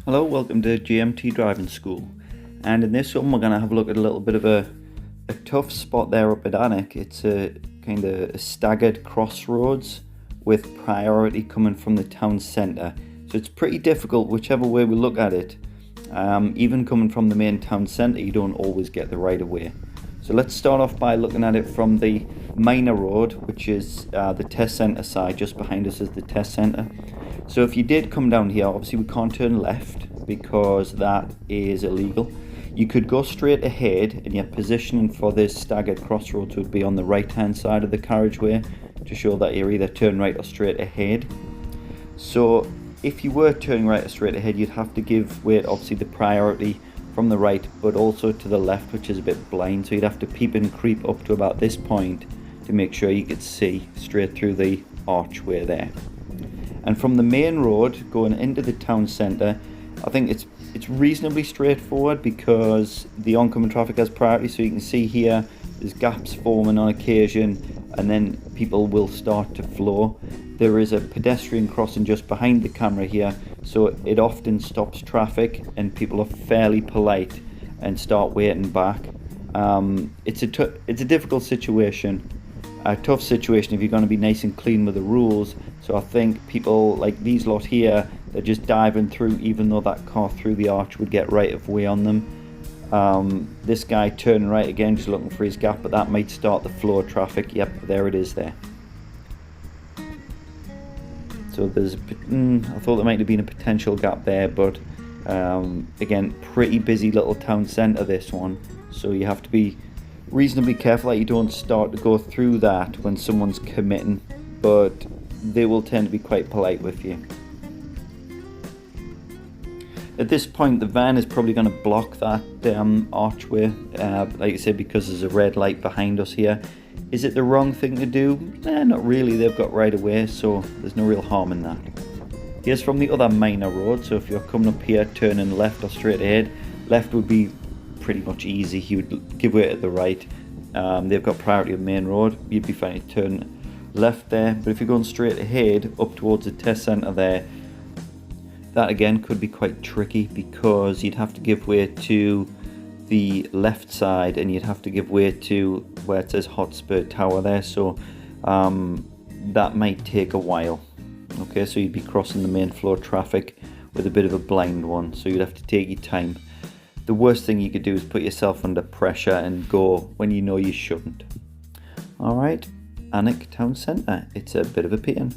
Hello, welcome to GMT Driving School, and in this one we're going to have a look at a little bit of a tough spot there up at Alnwick. It's a kind of a staggered crossroads with priority coming from the town centre, so it's pretty difficult whichever way we look at it. Even coming from the main town centre, you don't always get the right of way. So let's start off by looking at it from the minor road, which is the test centre side. Just behind us is the test centre. So if you did come down here, obviously we can't turn left because that is illegal. You could go straight ahead, and your positioning for this staggered crossroads would be on the right hand side of the carriageway to show that you're either turn right or straight ahead. So if you were turning right or straight ahead, you'd have to give way to obviously the priority from the right, but also to the left, which is a bit blind, so you'd have to peep and creep up to about this point to make sure you could see straight through the archway there. And from the main road going into the town centre, I think it's reasonably straightforward because the oncoming traffic has priority. So you can see here there's gaps forming on occasion, and then people will start to flow. There is a pedestrian crossing just behind the camera here, so it often stops traffic and people are fairly polite and start waiting back. It's a difficult situation, a tough situation if you're going to be nice and clean with the rules. So I think people like these lot here, they're just diving through even though that car through the arch would get right of way on them. This guy turning right again, just looking for his gap, but that might start the flow of traffic. Yep, there it is there. So there's I thought there might have been a potential gap there, but again, pretty busy little town centre this one, so you have to be reasonably careful that you don't start to go through that when someone's committing, but they will tend to be quite polite with you. At this point, the van is probably going to block that archway, like I said, because there's a red light behind us here. Is it the wrong thing to do? Not really. They've got right of way, so there's no real harm in that. Here's from the other minor road. So if you're coming up here, turning left or straight ahead, left would be pretty much easy. You would give way to the right. They've got priority on the main road. You'd be fine to turn left there. But if you're going straight ahead up towards the test centre there, that again could be quite tricky because you'd have to give way to the left side and you'd have to give way to where it says Hotspur Tower there, so that might take a while. Okay, so you'd be crossing the main flow of traffic with a bit of a blind one, so you'd have to take your time. The worst thing you could do is put yourself under pressure and go when you know you shouldn't. Alright, Alnwick Town Centre, it's a bit of a pain.